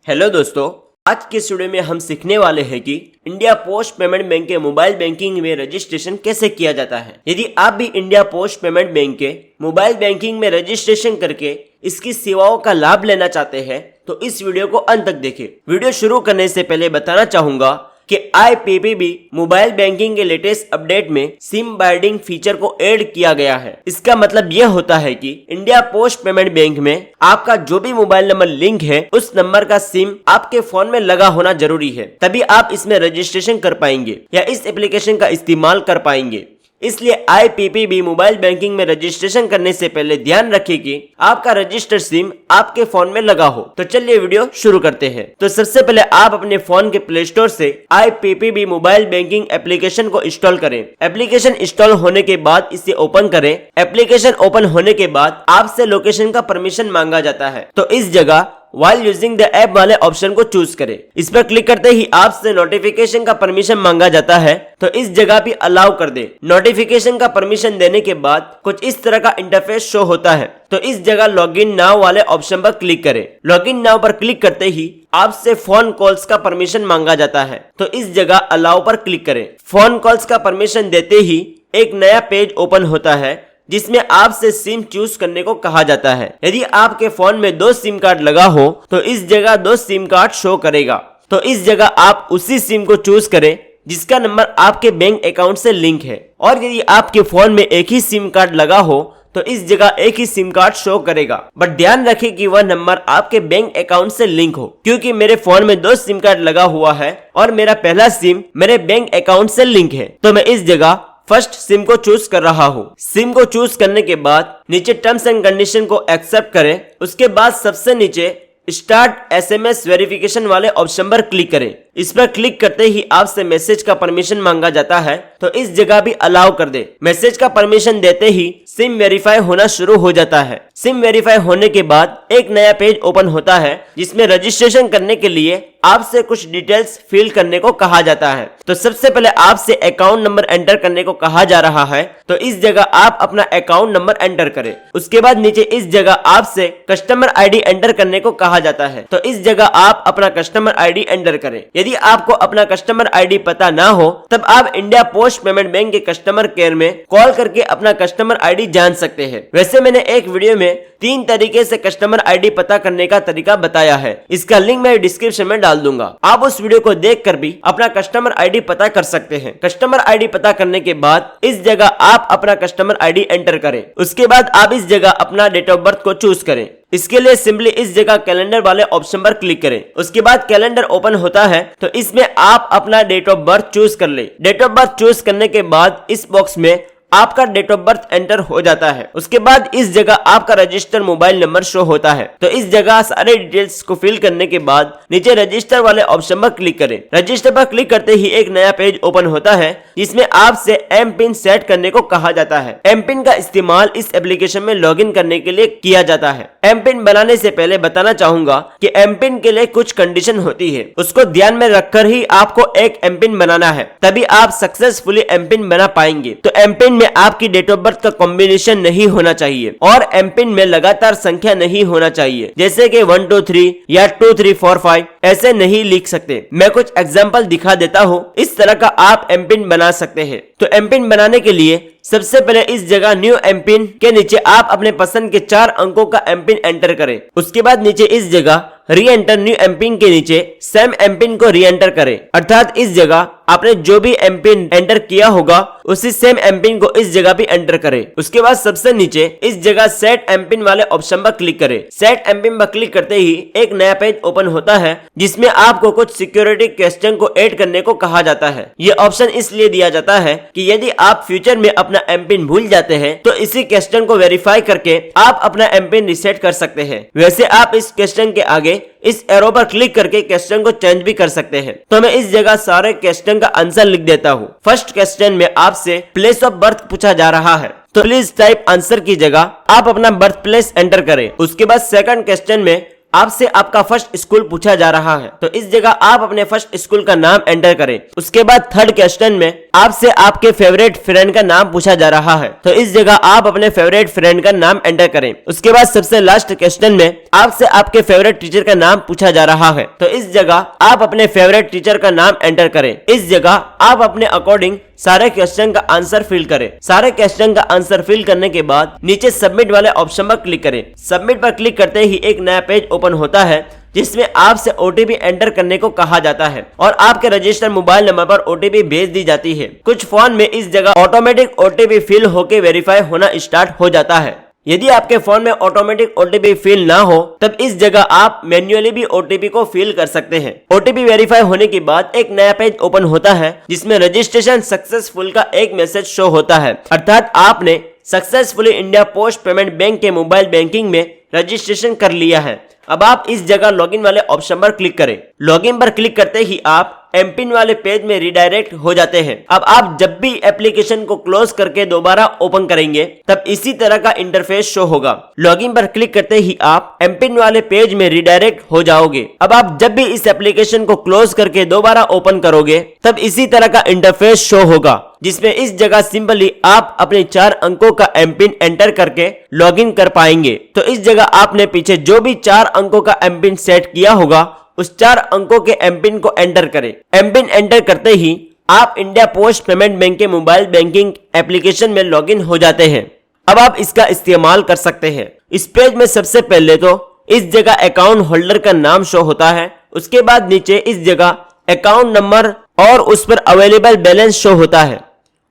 Hello दोस्तों, आज के इस वीडियो में हम सीखने वाले हैं कि इंडिया पोस्ट पेमेंट बैंक के मोबाइल बैंकिंग में रजिस्ट्रेशन कैसे किया जाता है। यदि आप भी इंडिया पोस्ट पेमेंट बैंक के मोबाइल बैंकिंग में रजिस्ट्रेशन करके इसकी सेवाओं का लाभ लेना चाहते हैं तो इस वीडियो को अंत तक देखें। वीडियो शुरू करने से पहले बताना चाहूंगा कि IPPB मोबाइल बैंकिंग के लेटेस्ट अपडेट में सिम बाइंडिंग फीचर को ऐड किया गया है। इसका मतलब यह होता है कि इंडिया पोस्ट पेमेंट बैंक में आपका जो भी मोबाइल नंबर लिंक है उस नंबर का सिम आपके फोन में लगा होना जरूरी है, तभी आप इसमें रजिस्ट्रेशन कर पाएंगे या इस एप्लीकेशन का इस्तेमाल कर पाएंगे। इसलिए IPPB मोबाइल बैंकिंग में रजिस्ट्रेशन करने से पहले ध्यान रखिए कि आपका रजिस्टर्ड सिम आपके फोन में लगा हो। तो चलिए वीडियो शुरू करते हैं। तो सबसे पहले आप अपने फोन के प्ले स्टोर से IPPB मोबाइल बैंकिंग एप्लीकेशन को इंस्टॉल करें। एप्लीकेशन इंस्टॉल होने के बाद इसे ओपन करें। एप्लीकेशन ओपन होने के बाद आपसे लोकेशन का परमिशन मांगा जाता है, तो इस जगह While using the app वाले ऑप्शन को चूज करें। इस पर क्लिक करते ही आपसे नोटिफिकेशन का परमिशन मांगा जाता है, तो इस जगह भी अलाउ कर दे। नोटिफिकेशन का परमिशन देने के बाद कुछ इस तरह का इंटरफेस शो होता है, तो इस जगह लॉगिन नाउ वाले ऑप्शन पर क्लिक करें। लॉगिन नाउ पर क्लिक करते ही आपसे फोन कॉल्स का परमिशन मांगा जाता है, तो इस जगह अलाउ पर क्लिक करें। फोन कॉल्स का परमिशन देते ही एक नया पेज ओपन होता है जिसमें आपसे सिम चूज करने को कहा जाता है। यदि आपके फोन में 2 सिम कार्ड लगा हो तो इस जगह 2 सिम कार्ड शो करेगा, तो इस जगह आप उसी सिम को चूज करें जिसका नंबर आपके बैंक अकाउंट से लिंक है। और यदि आपके फोन में एक ही सिम कार्ड लगा हो तो इस जगह एक ही सिम कार्ड शो करेगा, बट ध्यान रखें कि वह नंबर आपके बैंक अकाउंट से लिंक हो। क्योंकि मेरे फोन में 2 सिम कार्ड लगा हुआ है और मेरा पहला सिम मेरे बैंक अकाउंट से लिंक है, तो मैं इस जगह फर्स्ट सिम को चूज कर रहा हूँ। सिम को चूज करने के बाद नीचे टर्म्स एंड कंडीशन को एक्सेप्ट करें। उसके बाद सबसे नीचे स्टार्ट SMS वेरिफिकेशन वाले ऑप्शन पर क्लिक करें। इस पर क्लिक करते ही आपसे मैसेज का परमिशन मांगा जाता है, तो इस जगह भी अलाउ कर दे। मैसेज का परमिशन देते ही सिम वेरीफाई होना शुरू हो जाता है। सिम वेरीफाई होने के बाद एक नया पेज ओपन होता है जिसमें रजिस्ट्रेशन करने के लिए आपसे कुछ डिटेल्स फिल करने को कहा जाता है। तो सबसे पहले आपसे अकाउंट नंबर एंटर करने को कहा जा रहा है, तो इस जगह आप अपना अकाउंट नंबर एंटर करें। उसके बाद नीचे इस जगह आपसे कस्टमर ID एंटर करने को कहा जाता है, तो इस जगह आप अपना कस्टमर ID एंटर करें। यदि आपको अपना कस्टमर ID पता ना हो तब आप इंडिया पोस्ट पेमेंट बैंक के कस्टमर केयर में कॉल करके अपना कस्टमर ID जान सकते हैं। वैसे मैंने एक वीडियो में 3 तरीके से कस्टमर ID पता करने का तरीका बताया है, इसका लिंक मैं डिस्क्रिप्शन में डाल दूंगा। आप उस वीडियो को देखकर भी अपना कस्टमर ID पता कर सकते हैं। कस्टमर ID पता करने के बाद इस जगह आप अपना कस्टमर ID एंटर करें। उसके बाद आप इस जगह अपना डेट ऑफ बर्थ को चूज करें। इसके लिए सिंपली इस जगह कैलेंडर वाले ऑप्शन पर क्लिक करें। उसके बाद कैलेंडर ओपन होता है, तो इसमें आप अपना डेट ऑफ बर्थ चूज कर ले। डेट ऑफ बर्थ चूज करने के बाद इस बॉक्स में आपका डेट ऑफ बर्थ एंटर हो जाता है। उसके बाद इस जगह आपका रजिस्टर मोबाइल नंबर शो होता है, तो इस जगह सारे डिटेल्स को फिल करने के बाद नीचे रजिस्टर वाले ऑप्शन पर क्लिक करें। रजिस्टर पर क्लिक करते ही एक नया पेज ओपन होता है जिसमें आपसे एम पिन सेट करने को कहा जाता है। एम पिन का इस्तेमाल इस एप्लीकेशन में लॉगिन करने के लिए किया जाता है। एम पिन बनाने से पहले बताना चाहूंगा कि एम पिन के लिए कुछ कंडीशन होती है, उसको ध्यान में रखकर ही आपको एक एम पिन बनाना है, तभी आप सक्सेसफुली एम पिन बना पाएंगे। तो एम पिन में आपकी डेट ऑफ बर्थ का कॉम्बिनेशन नहीं होना चाहिए और एम पिन में लगातार संख्या नहीं होना चाहिए, जैसे कि 1 2 3 या 2 3 4 5 ऐसे नहीं लिख सकते। मैं कुछ एग्जांपल दिखा देता हूँ, इस तरह का आप एम पिन बना सकते हैं। तो एम पिन बनाने के लिए सबसे पहले इस जगह न्यू एम पिन के नीचे आप अपने पसंद के 4 अंकों का एम पिन एंटर करें। उसके बाद नीचे इस जगह री एंटर न्यू एम पिन के नीचे सेम एम पिन को री एंटर करें, अर्थात इस जगह आपने जो भी एम पिन एंटर किया होगा उसी सेम एम पिन को इस जगह भी एंटर करें। उसके बाद सबसे नीचे इस जगह सेट एम पिन वाले ऑप्शन पर क्लिक करें। सेट एम पिन पर क्लिक करते ही एक नया पेज ओपन होता है जिसमें आपको कुछ सिक्योरिटी क्वेश्चन को ऐड करने को कहा जाता है। ये ऑप्शन इसलिए दिया जाता है कि यदि आप फ्यूचर में अपना एम पिन भूल जाते हैं तो इसी क्वेश्चन को वेरीफाई करके आप अपना एम पिन रिसेट कर सकते हैं। वैसे आप इस क्वेश्चन के आगे इस एरो पर क्लिक करके क्वेश्चन को चेंज भी कर सकते हैं। तो मैं इस जगह सारे क्वेश्चन का आंसर लिख देता हूँ। फर्स्ट क्वेश्चन में आपसे प्लेस ऑफ बर्थ पूछा जा रहा है, तो प्लीज टाइप आंसर की जगह आप अपना बर्थ प्लेस एंटर करें। उसके बाद सेकंड क्वेश्चन में आपसे आपका फर्स्ट स्कूल पूछा जा रहा है, तो इस जगह आप अपने फर्स्ट स्कूल का नाम एंटर करें। उसके बाद थर्ड क्वेश्चन में आपसे आपके फेवरेट फ्रेंड का नाम पूछा जा रहा है, तो इस जगह आप अपने फेवरेट फ्रेंड का नाम एंटर करें। उसके बाद सबसे लास्ट क्वेश्चन में आपसे आपके फेवरेट टीचर का नाम पूछा जा रहा है, तो इस जगह आप अपने फेवरेट टीचर का नाम एंटर करें। इस जगह आप अपने अकॉर्डिंग सारे क्वेश्चन का आंसर फिल करें। सारे क्वेश्चन का आंसर फिल करने के बाद नीचे सबमिट वाले ऑप्शन पर क्लिक करें। सबमिट पर क्लिक करते ही एक नया पेज ओपन होता है जिसमें आपसे ओटीपी एंटर करने को कहा जाता है और आपके रजिस्टर्ड मोबाइल नंबर पर ओटीपी भेज दी जाती है। कुछ फोन में इस जगह ऑटोमेटिक ओटीपी फिल होकर वेरीफाई होना स्टार्ट हो जाता है। यदि आपके फोन में ऑटोमेटिक ओटीपी फिल ना हो तब इस जगह आप मैन्युअली भी ओटीपी को फिल कर सकते हैं। ओटीपी वेरीफाई होने के बाद एक नया पेज ओपन होता है जिसमें रजिस्ट्रेशन सक्सेसफुल का एक मैसेज शो होता है, अर्थात आपने successfully India post payment bank के मोबाइल बैंकिंग में रजिस्ट्रेशन कर लिया है। अब आप इस जगह लॉगिन वाले ऑप्शन पर क्लिक करें। लॉगिन पर क्लिक करते ही आप एमपिन वाले पेज में रिडायरेक्ट हो जाते हैं। अब आप जब भी एप्लीकेशन को क्लोज करके दोबारा ओपन करेंगे तब इसी तरह का इंटरफेस शो होगा। लॉगिन पर क्लिक करते ही आप एमपिन वाले पेज में रिडायरेक्ट हो जाओगे। अब आप जब भी इस एप्लीकेशन को क्लोज करके दोबारा ओपन करोगे तब इसी तरह का इंटरफेस शो होगा जिसमें इस जगह सिंपली आप अपने 4 अंकों का एमपिन एंटर करके लॉगिन कर पाएंगे। तो इस जगह आपने पीछे जो भी 4 अंकों का एमपिन सेट किया होगा उस 4 अंकों के एमपिन को एंटर करें। एमपिन एंटर करते ही आप इंडिया पोस्ट पेमेंट बैंक के मोबाइल बैंकिंग एप्लीकेशन में लॉगिन हो जाते हैं। अब आप इसका इस्तेमाल कर सकते हैं। इस पेज में सबसे पहले तो इस जगह अकाउंट होल्डर का नाम शो होता है। उसके बाद नीचे इस जगह अकाउंट नंबर और उस पर अवेलेबल बैलेंस शो होता है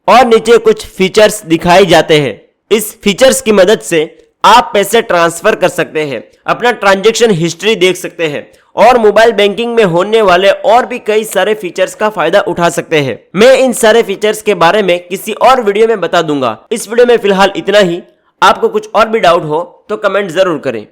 और नीचे कुछ फीचर्स दिखाए जाते हैं। इस फीचर्स की मदद से आप पैसे ट्रांसफर कर सकते हैं, अपना ट्रांजैक्शन हिस्ट्री देख सकते हैं और मोबाइल बैंकिंग में होने वाले और भी कई सारे फीचर्स का फायदा उठा सकते हैं। मैं इन सारे फीचर्स के बारे में किसी और वीडियो में बता दूंगा। इस वीडियो में फिलहाल इतना ही। आपको कुछ और भी डाउट हो तो कमेंट जरूर करें।